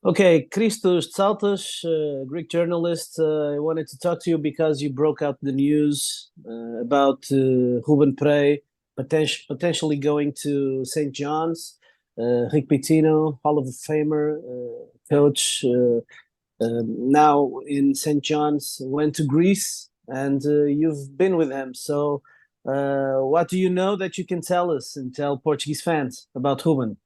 Okay, Christos Tsaltas, Greek journalist. I wanted to talk to you because you broke out the news about Rúben Prey potentially going to St. John's. Rick Pitino, Hall of Famer, coach, now in St. John's, went to Greece, and you've been with him. So, what do you know that you can tell us and tell Portuguese fans about Rúben?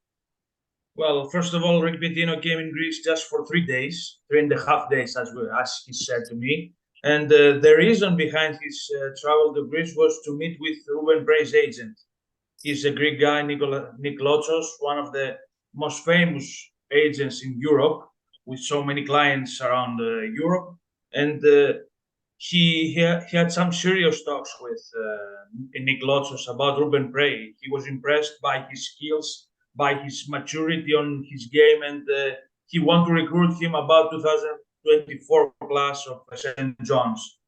Well, first of all, Rick Pitino came in Greece just for 3 days, 3.5 days, as he said to me. And the reason behind his travel to Greece was to meet with Rúben Prey's agent. He's a Greek guy, Nick Lotsos, one of the most famous agents in Europe, with so many clients around Europe. And he had some serious talks with Nick Lotsos about Rúben Prey. He was impressed by his skills, by his maturity on his game, and he want to recruit him about 2024 class of St. John's.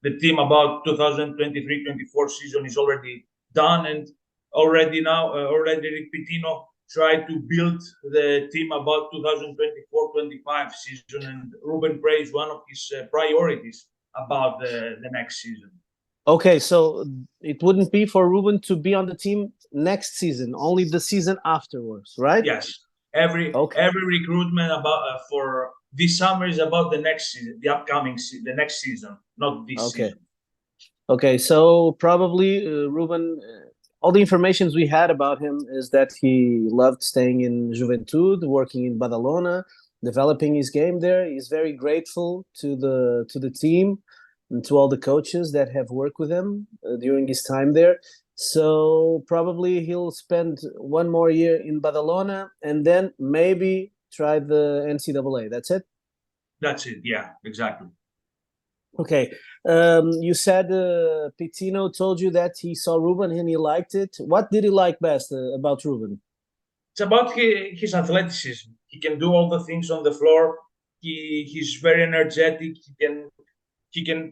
The team about 2023-24 season is already done, and already Rick Pitino tried to build the team about 2024-25 season, and Rúben Prey is one of his priorities about the next season. Okay, so it wouldn't be for Rúben to be on the team next season, only the season afterwards, right? Yes. Every recruitment about for this summer is about the next season, the next season, not this season. Okay, so probably Rúben, all the information we had about him is that he loved staying in Juventude, working in Badalona, developing his game there. He's very grateful to the team and to all the coaches that have worked with him during his time there. So probably he'll spend one more year in Badalona and then maybe try the NCAA. That's it? That's it, yeah, exactly. Okay. You said Pitino told you that he saw Rúben and he liked it. What did he like best about Rúben? It's about his athleticism. He can do all the things on the floor. He's very energetic. He can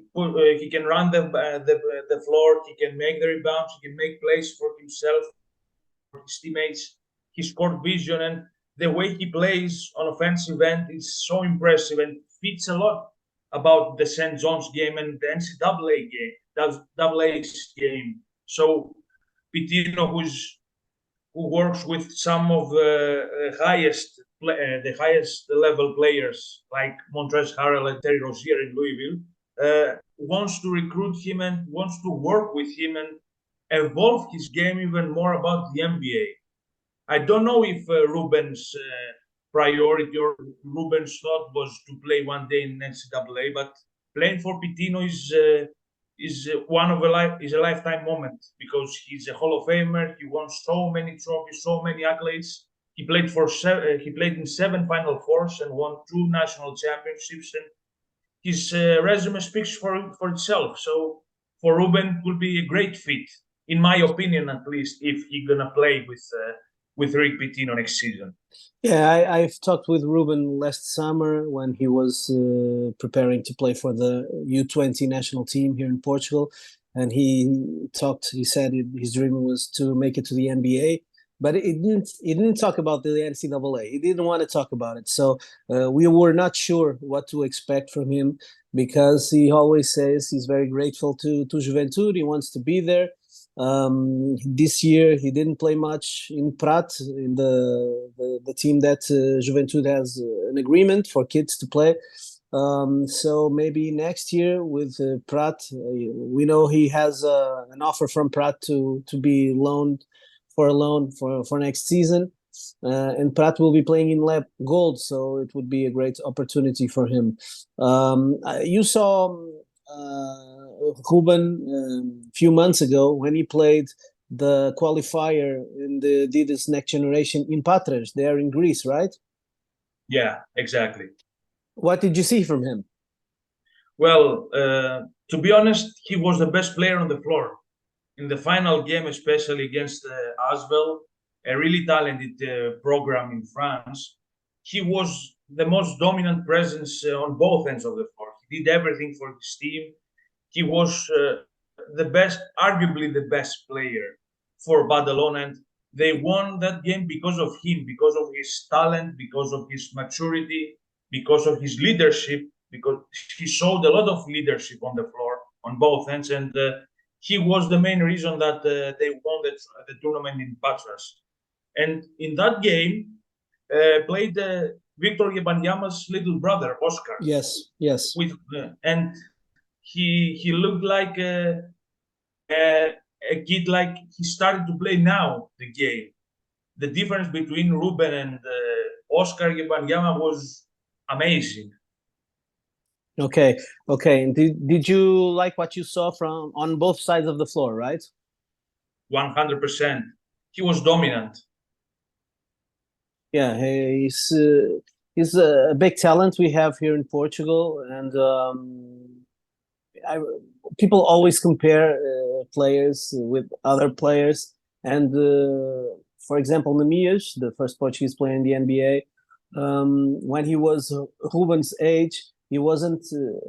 run the floor. He can make the rebounds. He can make plays for himself, for his teammates. His court vision and the way he plays on offensive end is so impressive and fits a lot about the St. John's game and the NCAA game, AA's game. So Pitino, who works with some of the highest level players like Montrezl Harrell and Terry Rozier in Louisville, wants to recruit him and wants to work with him and evolve his game even more about the NBA. I don't know if Rúben's priority or Rúben's thought was to play one day in NCAA, but playing for Pitino is a lifetime moment because he's a Hall of Famer. He won so many trophies, so many accolades. He played in 7 Final Fours and won 2 national championships, and his resume speaks for itself. So for Rúben, it will be a great fit, in my opinion, at least, if he's gonna play with Rick Pitino next season. Yeah, I've talked with Rúben last summer when he was preparing to play for the U20 national team here in Portugal, and he said his dream was to make it to the NBA, but he didn't talk about the NCAA. He didn't want to talk about it, so we were not sure what to expect from him because he always says he's very grateful to Juventude. He wants to be there. This year he didn't play much in Prat, in the team that Juventude has an agreement for kids to play. So maybe next year with Prat, we know he has an offer from Prat to be loaned for a loan for next season. And Prat will be playing in Lab Gold, so it would be a great opportunity for him. You saw Rúben a few months ago when he played the qualifier in the Adidas Next Generation in Patras, there in Greece, right? Yeah, exactly. What did you see from him? Well, to be honest, he was the best player on the floor. In the final game, especially against Asvel, a really talented program in France, he was the most dominant presence on both ends of the floor. He did everything for his team. He was the best, arguably the best player for Badalona. And they won that game because of him, because of his talent, because of his maturity, because of his leadership, because he showed a lot of leadership on the floor on both ends, and he was the main reason that they won the tournament in Patras. And in that game, played Victor Wembanyama's little brother, Oscar. Yes, yes. And he looked like a kid, like he started to play now the game. The difference between Rúben and Oscar Wembanyama was amazing. Okay, okay. And did you like what you saw from on both sides of the floor, right? 100%. He was dominant. Yeah, he's a big talent we have here in Portugal, and people always compare players with other players. And for example, Neemias, the first Portuguese player in the NBA, when he was Ruben's age, he wasn't,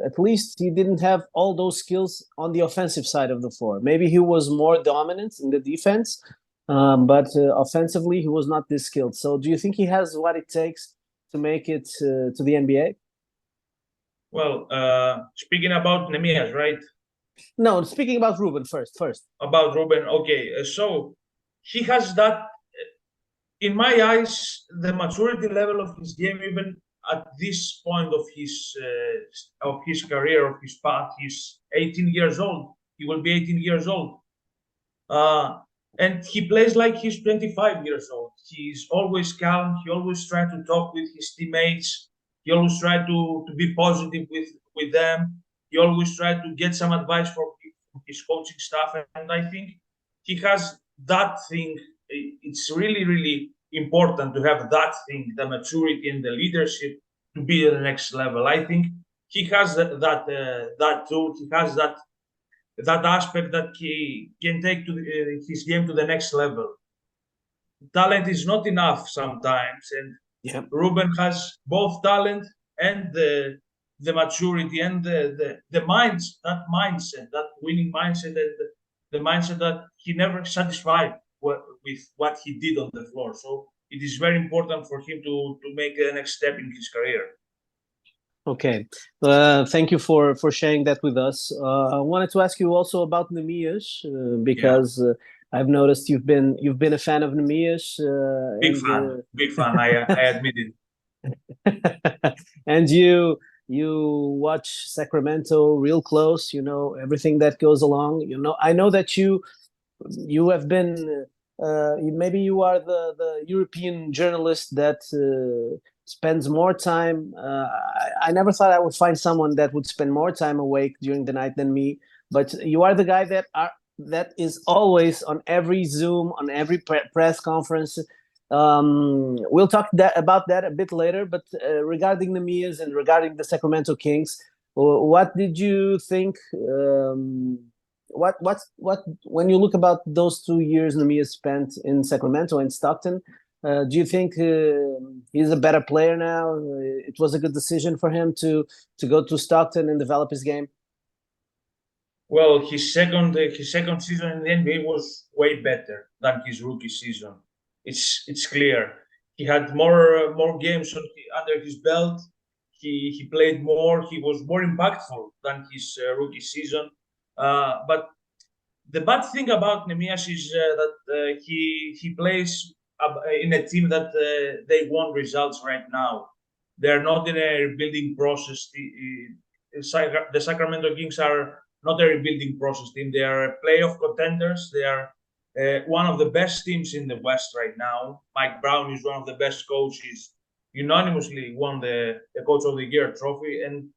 at least he didn't have all those skills on the offensive side of the floor. Maybe he was more dominant in the defense, but offensively, he was not this skilled. So do you think he has what it takes to make it to the NBA? Well, speaking about Neemias, right? No, speaking about Rúben first. About Rúben, okay. So he has that, in my eyes, the maturity level of his game, even at this point of his career, of his path. He's 18 years old. He will be 18 years old. And he plays like he's 25 years old. He's always calm. He always tries to talk with his teammates. He always tries to be positive with them. He always tries to get some advice from his coaching staff. And I think he has that thing. It's really, really important to have that thing, the maturity and the leadership to be at the next level. I think he has that tool. He has that aspect that he can take his game to the next level. Talent is not enough sometimes, and Yeah. Rúben has both talent and the maturity and the mindset, that winning mindset, and the mindset that he never satisfied with what he did on the floor. So it is very important for him to make the next step in his career. Okay, thank you for sharing that with us. I wanted to ask you also about Neemias because I've noticed you've been a fan of Neemias. Big fan. I admit it. And you watch Sacramento real close. You know everything that goes along. You know, I know that you have been. Maybe you are the European journalist that spends more time. I never thought I would find someone that would spend more time awake during the night than me. But you are the guy that is always on every Zoom, on every press conference. We'll talk about that a bit later. But regarding the Neemias and regarding the Sacramento Kings, what did you think? What when you look about those 2 years Neemias spent in Sacramento and Stockton, do you think he's a better player now? It was a good decision for him to go to Stockton and develop his game. Well, his second season in the NBA was way better than his rookie season. It's clear. He had more games under his belt. He played more. He was more impactful than his rookie season. But the bad thing about Neemias is that he plays in a team that they want results right now. They're not in a rebuilding process. The Sacramento Kings are not a rebuilding process team. They are playoff contenders. They are one of the best teams in the West right now. Mike Brown is one of the best coaches. Unanimously won the Coach of the Year trophy, and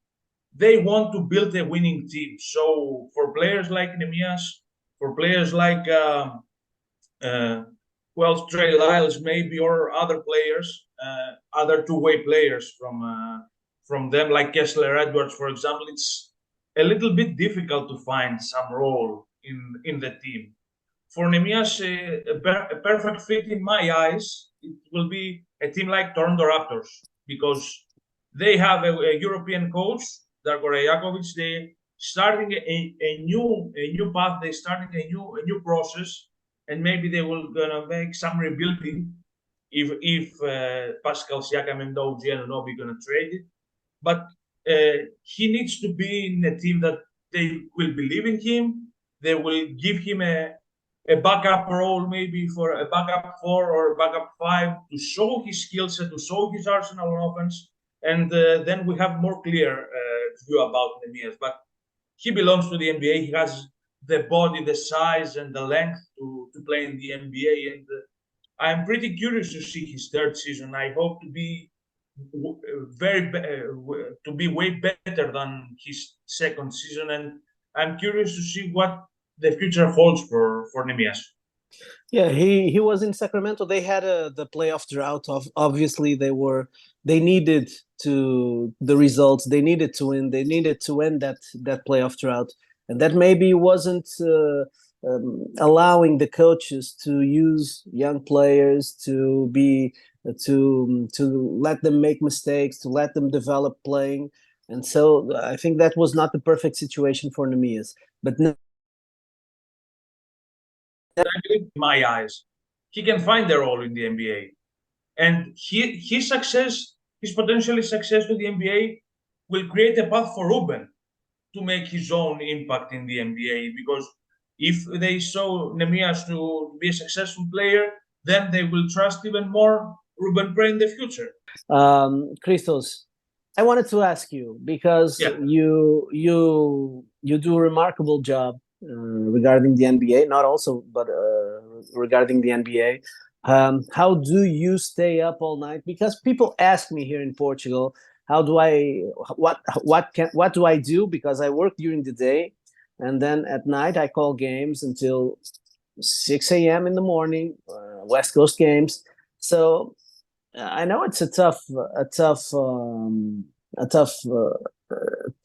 they want to build a winning team. So for players like Neemias, for players like Trey Lyles maybe, or other players, other two-way players from them, like Kessler Edwards, for example, it's a little bit difficult to find some role in the team. For Neemias, a perfect fit in my eyes, it will be a team like Toronto Raptors, because they have a European coach, Darko Rajakovic. They starting a new path. They starting a new process, and maybe they will gonna make some rebuilding if Pascal Siakam and OG Anunoby gonna trade it. But he needs to be in a team that they will believe in him. They will give him a backup role, maybe for a backup 4 or a backup 5, to show his skill set, to show his arsenal on offense, and then we have more clear view about Neemias. But he belongs to the NBA. He has the body, the size, and the length to play in the NBA, and I'm pretty curious to see his third season. I hope to be way better than his second season, and I'm curious to see what the future holds for Neemias. Yeah, he was in Sacramento. They had the playoff drought. Obviously, they needed the results. They needed to win. They needed to end that playoff drought, and that maybe wasn't allowing the coaches to use young players to let them make mistakes, to let them develop playing. And so I think that was not the perfect situation for Neemias. But in my eyes, he can find a role in the NBA, and his success, his potentially success to the NBA, will create a path for Rúben to make his own impact in the NBA. Because if they show Neemias to be a successful player, then they will trust even more Rúben Prey in the future. Christos, I wanted to ask you, because you do a remarkable job regarding the NBA, not also, but regarding the NBA. How do you stay up all night? Because people ask me here in Portugal, what do I do? Because I work during the day, and then at night I call games until 6 a.m. in the morning, West Coast games. So I know it's a tough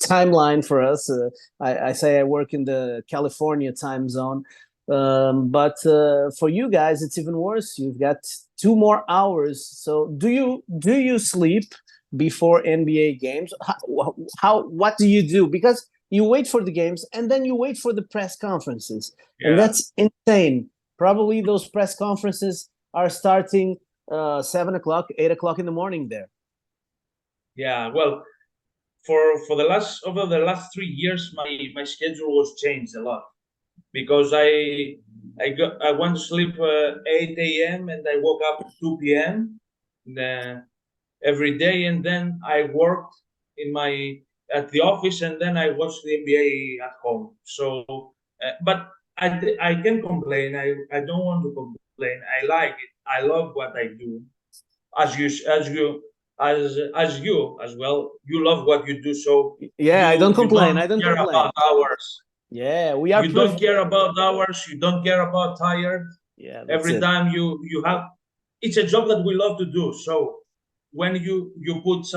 timeline for us. I say I work in the California time zone, but for you guys it's even worse. You've got 2 more hours. So do you sleep before NBA games? What do you do? Because you wait for the games and then you wait for the press conferences, and that's insane. Probably those press conferences are starting 7 o'clock, 8 o'clock in the morning there. Yeah, well, over the last 3 years, my schedule was changed a lot, because I went to sleep 8 a.m. and I woke up 2 p.m. Every day, and then I worked at the office, and then I watched the NBA at home. So, but I can complain. I don't want to complain. I like it. I love what I do. As you as well. You love what you do. So yeah, I don't complain. I don't care about hours. Yeah, we are. You don't care about hours. You don't care about tired. Yeah, every time you have, it's a job that we love to do. So when you put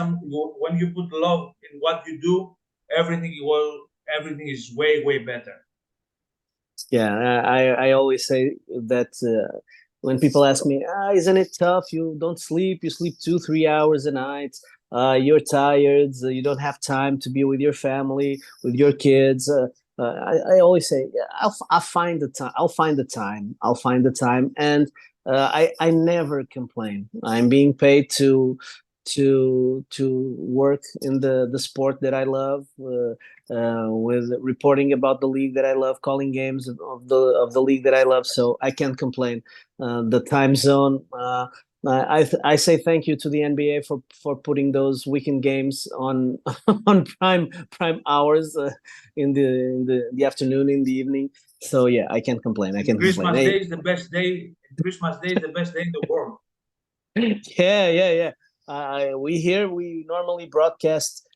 love in what you do, everything is way better. Yeah, I always say that when people ask me, isn't it tough? You don't sleep. You sleep 2-3 hours a night. You're tired. You don't have time to be with your family, with your kids. I always say, I'll find the time. I'll find the time. I'll find the time. And I never complain. I'm being paid to work in the sport that I love, with reporting about the league that I love, calling games of the league that I love. So I can't complain. The time zone. I say thank you to the NBA for putting those weekend games on on prime hours in the afternoon, in the evening. So yeah, I can't complain. I can't Christmas complain. Day is the best day. Christmas Day is the best day in the world. Yeah. We normally broadcast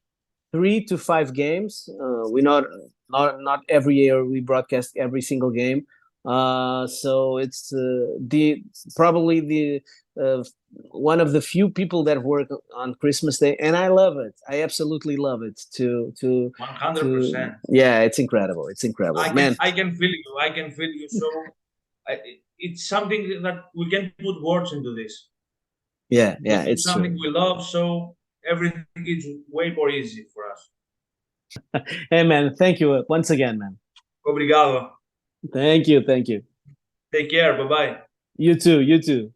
3 to 5 games. We not every year we broadcast every single game. So it's probably the one of the few people that work on Christmas Day, and I love it. I absolutely love it. 100%. Yeah, it's incredible. It's incredible, man. I can feel you. So it's something that we can put words into this. Yeah, it's something true. We love, so everything is way more easy for us. Hey man, thank you once again, man. Obrigado. Thank you. Take care. Bye bye. You too. You too.